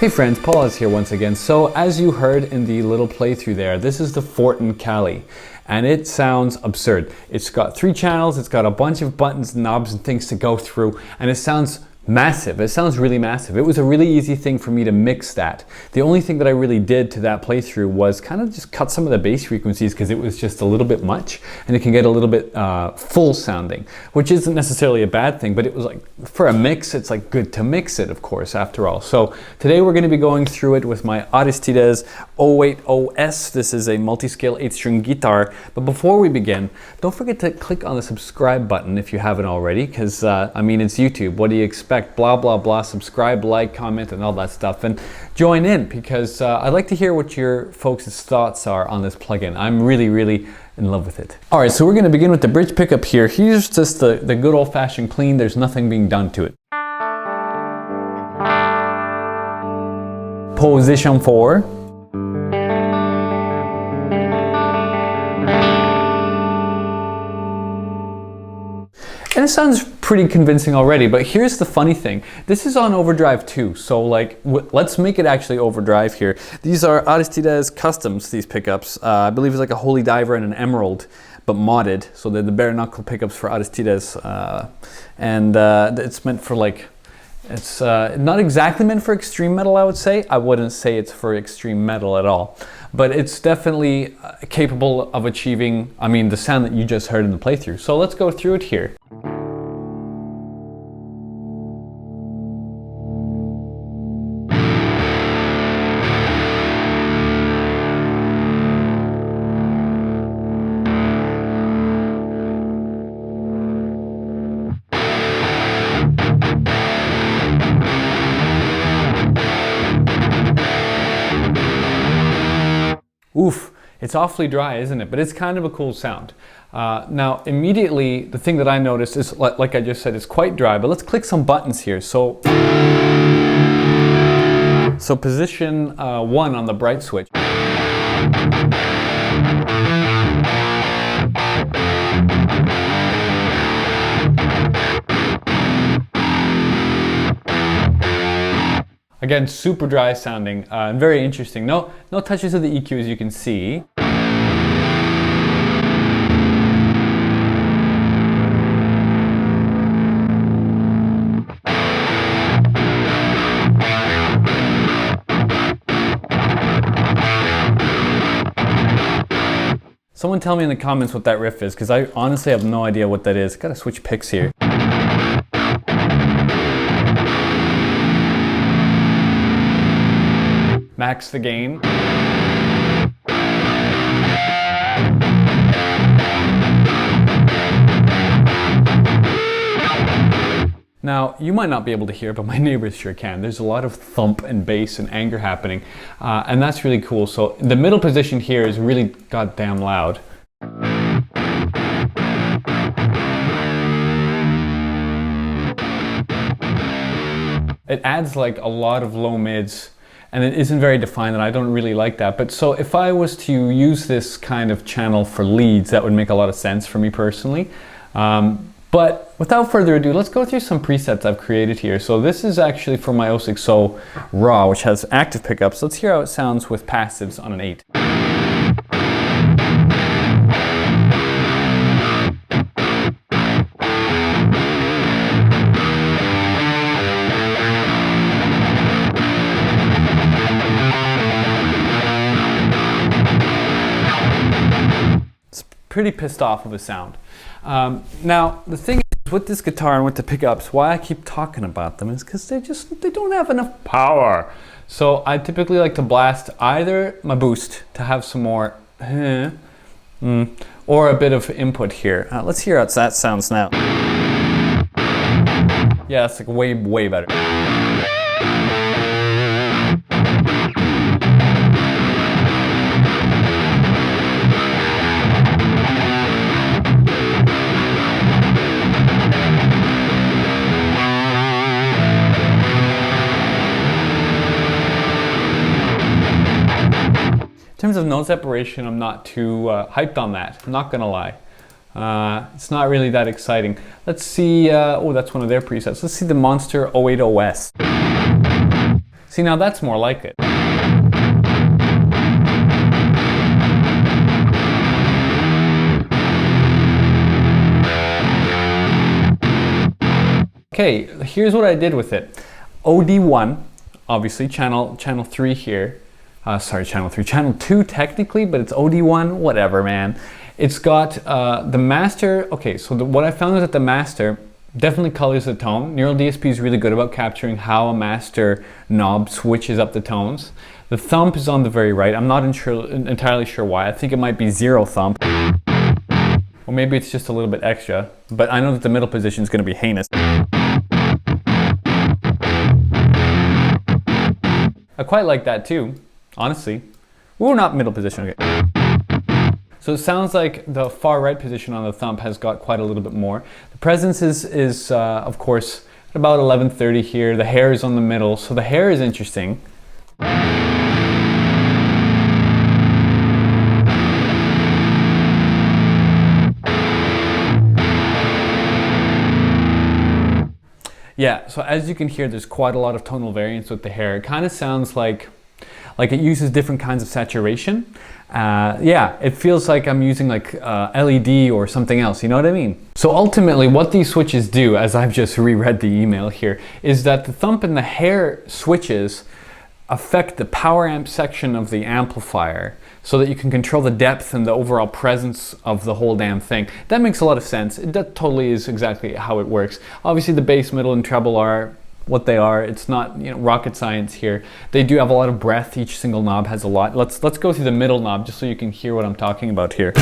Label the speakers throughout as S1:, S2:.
S1: Hey friends, Paul is here once again. So as you heard in the little playthrough there, this is the Fortin Cali, and it sounds absurd. It's got 3 channels, it's got a bunch of buttons, knobs, and things to go through, and it sounds massive. It sounds really massive. It was a really easy thing for me to mix that. The only thing that I really did to that playthrough was kind of just cut some of the bass frequencies because it was just a little bit much and it can get a little bit full sounding, which isn't necessarily a bad thing, but it was like, for a mix, it's like good to mix it, of course, after all. So today we're going to be going through it with my Untitled 080S. This is a multi-scale 8-string guitar. But before we begin, don't forget to click on the subscribe button if you haven't already, because I mean, it's YouTube. What do you expect? Blah, blah, blah. Subscribe, like, comment, and all that stuff. And join in because I'd like to hear what your folks' thoughts are on this plugin. I'm really, really in love with it. All right, so we're going to begin with the bridge pickup here. Here's just the good old-fashioned clean. There's nothing being done to it. Position 4. And it sounds pretty convincing already, but here's the funny thing. This is on overdrive too, so like, let's make it actually overdrive here. These are Untitled Customs, these pickups. I believe it's like a Holy Diver and an Emerald, but modded, so they're the bare knuckle pickups for Untitled. And it's meant for like, it's not exactly meant for extreme metal, I would say. I wouldn't say it's for extreme metal at all. But it's definitely capable of achieving, I mean, the sound that you just heard in the playthrough. So let's go through it here. Oof, it's awfully dry, isn't it? But it's kind of a cool sound. Now, immediately, the thing that I noticed is, like I just said, it's quite dry, but let's click some buttons here. So position 1 on the bright switch. Again, super dry sounding and very interesting. No touches of the EQ, as you can see. Someone tell me in the comments what that riff is, because I honestly have no idea what that is. Gotta switch picks here. Max the gain. Now, you might not be able to hear, but my neighbors sure can. There's a lot of thump and bass and anger happening, and that's really cool. So the middle position here is really goddamn loud. It adds like a lot of low mids, and it isn't very defined, and I don't really like that. But so if I was to use this kind of channel for leads, that would make a lot of sense for me personally. But without further ado, let's go through some presets I've created here. So this is actually for my 060 Raw, which has active pickups. Let's hear how it sounds with passives on an 8. Pretty pissed off of a sound. Now the thing is with this guitar and with the pickups, why I keep talking about them is because they don't have enough power. So I typically like to blast either my boost to have some more or a bit of input here. Let's hear how that sounds now. Yeah, it's like way better. In terms of note separation, I'm not too hyped on that. I'm not gonna lie. It's not really that exciting. Let's see, oh, that's one of their presets. Let's see the Monster 080S. See, now that's more like it. Okay, here's what I did with it. OD1, obviously, channel 3 here. Sorry, channel 2 technically, but it's OD1, whatever, man. It's got the master. Okay, so what I found is that the master definitely colors the tone. Neural DSP is really good about capturing how a master knob switches up the tones. The thump is on the very right. I'm not entirely sure why. I think it might be 0 thump. Or maybe it's just a little bit extra, but I know that the middle position is going to be heinous. I quite like that too, honestly. Ooh, not middle position, okay. So it sounds like the far right position on the thump has got quite a little bit more. The presence is of course, at about 11:30 here. The hair is on the middle, so the hair is interesting. Yeah, so as you can hear, there's quite a lot of tonal variance with the hair. It kind of sounds like it uses different kinds of saturation. Yeah, it feels like I'm using like LED or something else, you know what I mean? So ultimately what these switches do, as I've just reread the email here, is that the thump and the hair switches affect the power amp section of the amplifier so that you can control the depth and the overall presence of the whole damn thing. That makes a lot of sense. That totally is exactly how it works. Obviously the bass, middle, and treble are what they are. It's not, you know, rocket science here. They do have a lot of breadth. Each single knob has a lot. Let's go through the middle knob just so you can hear what I'm talking about here.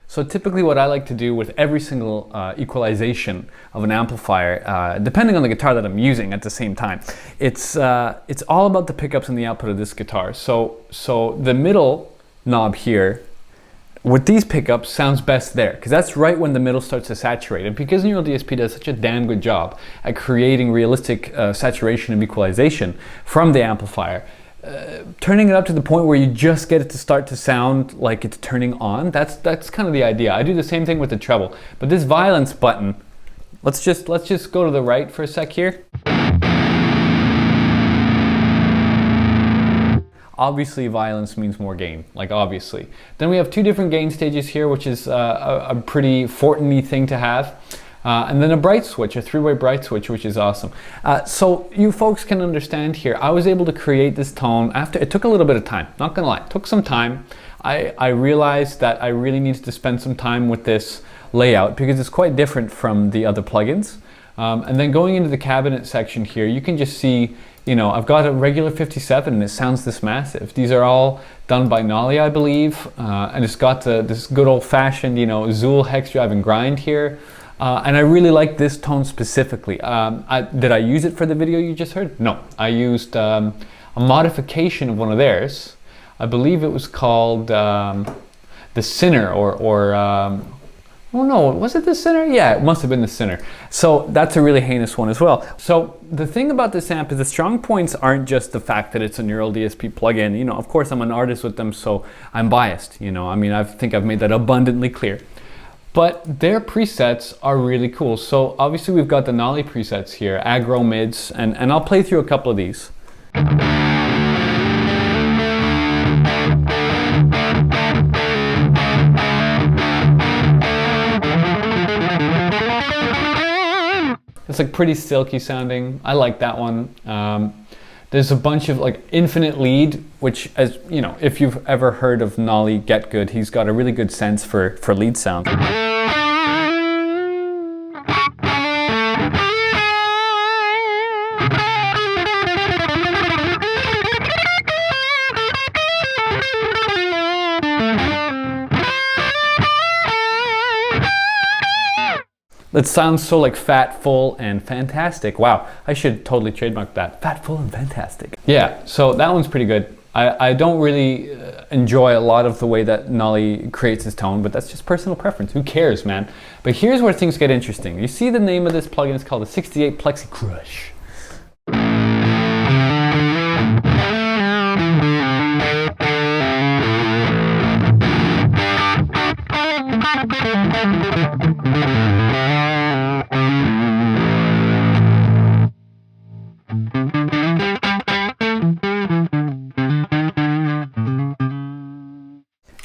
S1: So typically what I like to do with every single equalization of an amplifier, depending on the guitar that I'm using at the same time, it's all about the pickups and the output of this guitar. So the middle knob here, with these pickups, sounds best there, because that's right when the middle starts to saturate. And because Neural DSP does such a damn good job at creating realistic saturation and equalization from the amplifier, turning it up to the point where you just get it to start to sound like it's turning on, that's kind of the idea. I do the same thing with the treble, but this violence button, let's just go to the right for a sec here. Obviously violence means more gain, like obviously. Then we have two different gain stages here, which is a pretty Fortin-y thing to have. And then a bright switch, a three-way bright switch, which is awesome. So you folks can understand here, I was able to create this tone after, it took a little bit of time, not gonna lie, it took some time. I realized that I really needed to spend some time with this layout because it's quite different from the other plugins. And then going into the cabinet section here, you can just see, you know, I've got a regular 57 and it sounds this massive. These are all done by Nolly, I believe. And it's got this good old-fashioned, you know, Zool hex drive and grind here. And I really like this tone specifically. Did I use it for the video you just heard? No, I used a modification of one of theirs. I believe it was called The Sinner oh no, was it The Sinner? Yeah, it must have been The Sinner. So that's a really heinous one as well. So the thing about this amp is the strong points aren't just the fact that it's a Neural DSP plugin. You know, of course I'm an artist with them, so I'm biased, you know. I mean, I think I've made that abundantly clear. But their presets are really cool. So obviously we've got the Nolly presets here, aggro, mids, and I'll play through a couple of these. It's like pretty silky sounding. I like that one. There's a bunch of like infinite lead, which, as you know, if you've ever heard of Nolly Get Good, he's got a really good sense for lead sound. That sounds so like fat, full, and fantastic. Wow, I should totally trademark that. Fat, full, and fantastic. Yeah, so that one's pretty good. I don't really enjoy a lot of the way that Nolly creates his tone, but that's just personal preference. Who cares, man? But here's where things get interesting. You see the name of this plugin is called the 68 Plexi Crush.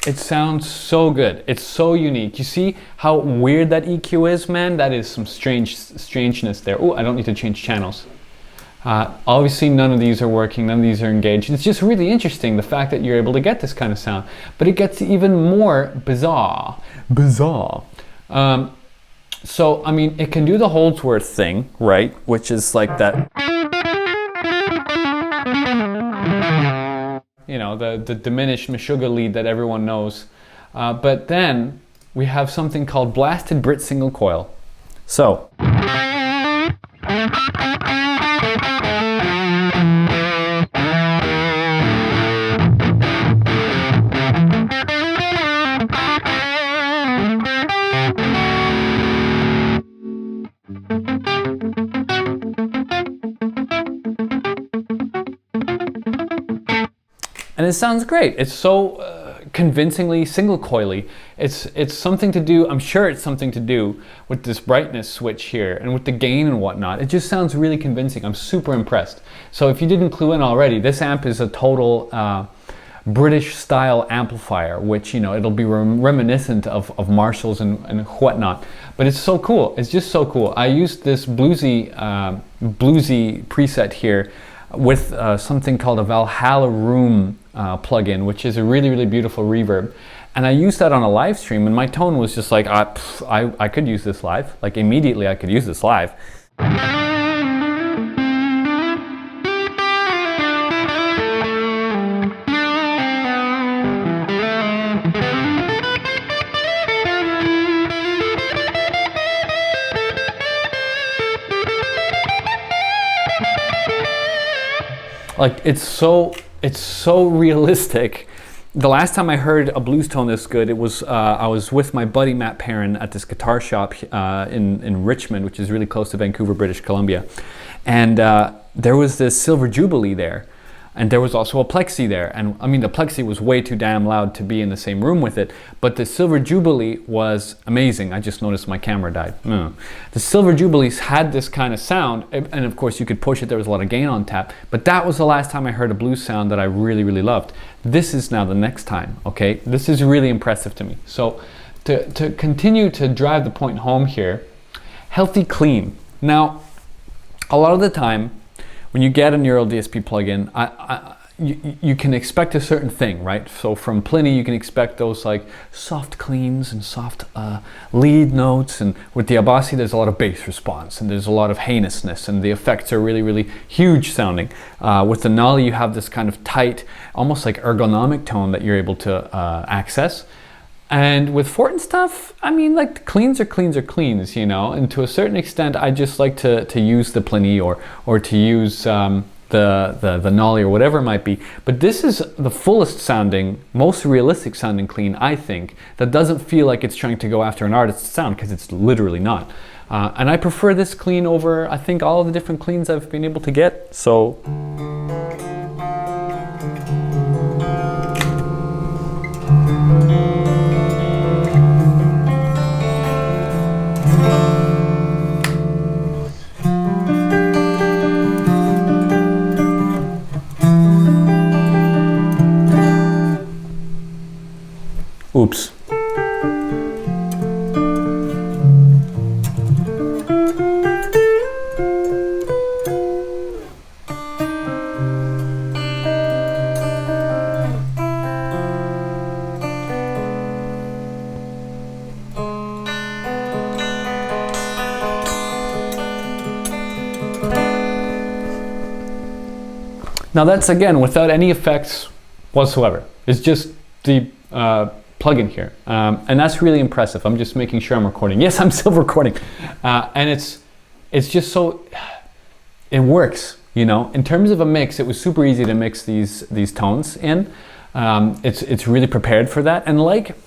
S1: It sounds so good. It's so unique. You see how weird that EQ is, man? That is some strangeness there. Oh, I don't need to change channels. Obviously none of these are working, none of these are engaged. It's just really interesting, the fact that you're able to get this kind of sound. But it gets even more bizarre. So, I mean, it can do the Holdsworth thing, right? Which is like that, you know, the diminished Meshuggah lead that everyone knows. But then we have something called blasted Brit single coil. So. And it sounds great. It's so convincingly single coily. It's something to do, I'm sure it's something to do with this brightness switch here and with the gain and whatnot. It just sounds really convincing. I'm super impressed. So if you didn't clue in already, this amp is a total British style amplifier, which, you know, it'll be reminiscent of Marshalls and whatnot. But it's so cool. It's just so cool. I used this bluesy preset here with something called a Valhalla Room plugin, which is a really, really beautiful reverb. And I used that on a live stream, and my tone was just like, I could use this live. Like immediately I could use this live. Like it's so realistic. The last time I heard a blues tone this good, it was I was with my buddy Matt Perrin at this guitar shop in Richmond, which is really close to Vancouver, British Columbia, and there was this Silver Jubilee there, and there was also a Plexi there. And I mean, the Plexi was way too damn loud to be in the same room with it, but the Silver Jubilee was amazing. I just noticed my camera died. The Silver Jubilees had this kind of sound, and of course you could push it, there was a lot of gain on tap, but that was the last time I heard a blues sound that I really, really loved. This is now the next time, okay? This is really impressive to me. So to continue to drive the point home here, healthy clean. Now, a lot of the time, when you get a Neural DSP plugin, you can expect a certain thing, right? So from Pliny, you can expect those like soft cleans and soft lead notes. And with the Abasi, there's a lot of bass response and there's a lot of heinousness, and the effects are really, really huge sounding. With the Nolly, you have this kind of tight, almost like ergonomic tone that you're able to access. And with Fortin stuff, I mean, like the cleans are cleans, you know. And to a certain extent, I just like to use the Pliny or to use the Nolly or whatever it might be. But this is the fullest sounding, most realistic sounding clean, I think, that doesn't feel like it's trying to go after an artist's sound, because it's literally not. And I prefer this clean over, I think, all of the different cleans I've been able to get. So. Oops. Now that's, again, without any effects whatsoever. It's just the plugin here, and that's really impressive. I'm just making sure I'm recording. Yes, I'm still recording, and it's just so, it works, you know. In terms of a mix, it was super easy to mix these tones in. It's really prepared for that, and like.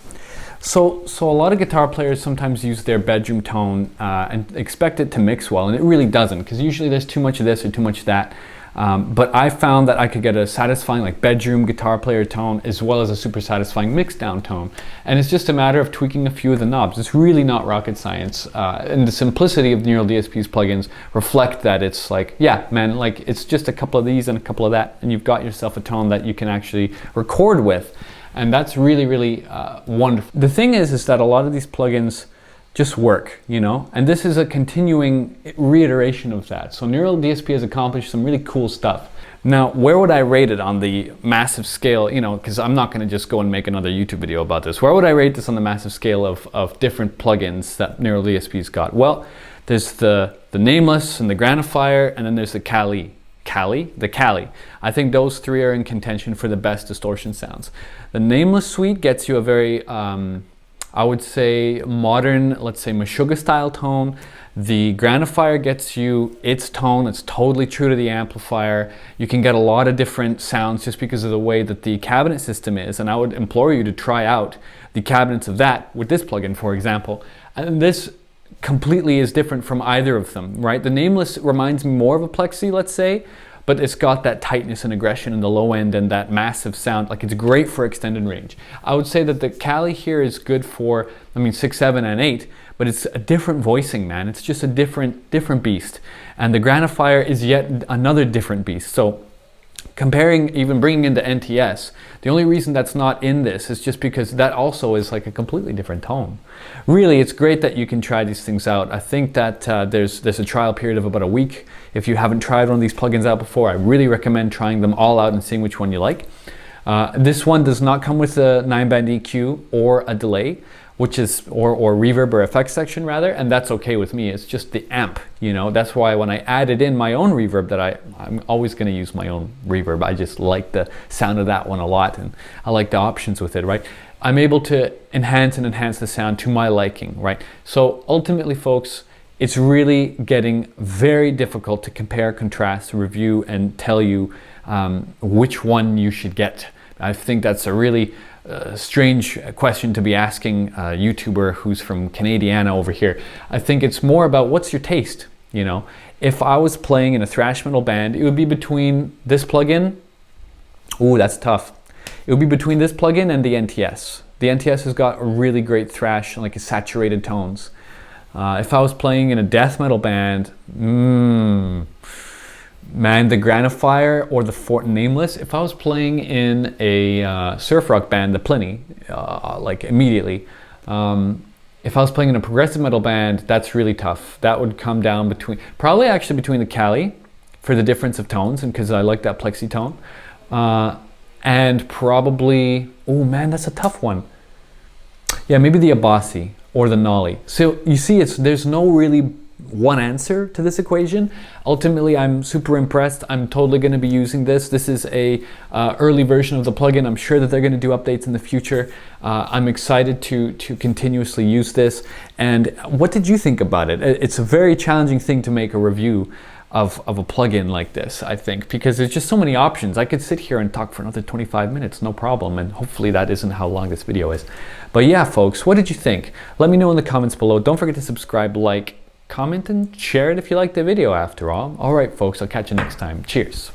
S1: So a lot of guitar players sometimes use their bedroom tone and expect it to mix well, and it really doesn't, because usually there's too much of this or too much of that. But I found that I could get a satisfying like bedroom guitar player tone as well as a super satisfying mix down tone. And it's just a matter of tweaking a few of the knobs. It's really not rocket science. And the simplicity of Neural DSP's plugins reflect that. It's like, yeah, man, like it's just a couple of these and a couple of that, and you've got yourself a tone that you can actually record with. And that's really, really wonderful. The thing is that a lot of these plugins just work, you know, and this is a continuing reiteration of that. So Neural DSP has accomplished some really cool stuff. Now, where would I rate it on the massive scale, you know, because I'm not going to just go and make another YouTube video about this. Where would I rate this on the massive scale of different plugins that Neural DSP's got? Well, there's the Nameless and the Granifier, and then there's the Cali. I think those three are in contention for the best distortion sounds. The Nameless suite gets you a very, I would say, modern, let's say Meshuggah style tone. The Granifier gets you its tone. It's totally true to the amplifier. You can get a lot of different sounds just because of the way that the cabinet system is. And I would implore you to try out the cabinets of that with this plugin, for example. And this completely is different from either of them, right? The Nameless reminds me more of a Plexi, let's say, but it's got that tightness and aggression in the low end and that massive sound. Like, it's great for extended range. I would say that the Cali here is good for, I mean, 6, 7, and 8, but it's a different voicing, man. It's just a different beast. And the Granifier is yet another different beast. So comparing, even bringing in the NTS, the only reason that's not in this is just because that also is like a completely different tone. Really, it's great that you can try these things out. I think that there's a trial period of about a week. If you haven't tried one of these plugins out before, I really recommend trying them all out and seeing which one you like. This one does not come with a 9-band EQ or a delay, which is, or reverb or effects section rather, and that's okay with me. It's just the amp, you know. That's why when I added in my own reverb, that I'm always going to use my own reverb. I just like the sound of that one a lot, and I like the options with it, right? I'm able to enhance the sound to my liking, right? So ultimately, folks, it's really getting very difficult to compare, contrast, review, and tell you which one you should get. I think that's a really strange question to be asking a YouTuber who's from Canadiana over here. I think it's more about what's your taste, you know? If I was playing in a thrash metal band, it would be between this plugin. Ooh, that's tough. It would be between this plugin and the NTS. The NTS has got really great thrash, like saturated tones. If I was playing in a death metal band, man, the Granifier or the Fortin Nameless. If I was playing in a surf rock band, the Pliny, like immediately. If I was playing in a progressive metal band, that's really tough. That would come down between, probably actually between the Cali for the difference of tones, and because I like that plexi tone. And probably, oh man, that's a tough one. Yeah, maybe the Abasi or the Nolly. So you see, there's no really one answer to this equation. Ultimately, I'm super impressed. I'm totally going to be using this. This is a early version of the plugin. I'm sure that they're going to do updates in the future. I'm excited to continuously use this. And what did you think about it? It's a very challenging thing to make a review of a plugin like this, I think, because there's just so many options. I could sit here and talk for another 25 minutes, no problem, and hopefully that isn't how long this video is. But yeah, folks, what did you think? Let me know in the comments below. Don't forget to subscribe, like, comment, and share it if you liked the video after all. All right, folks, I'll catch you next time. Cheers.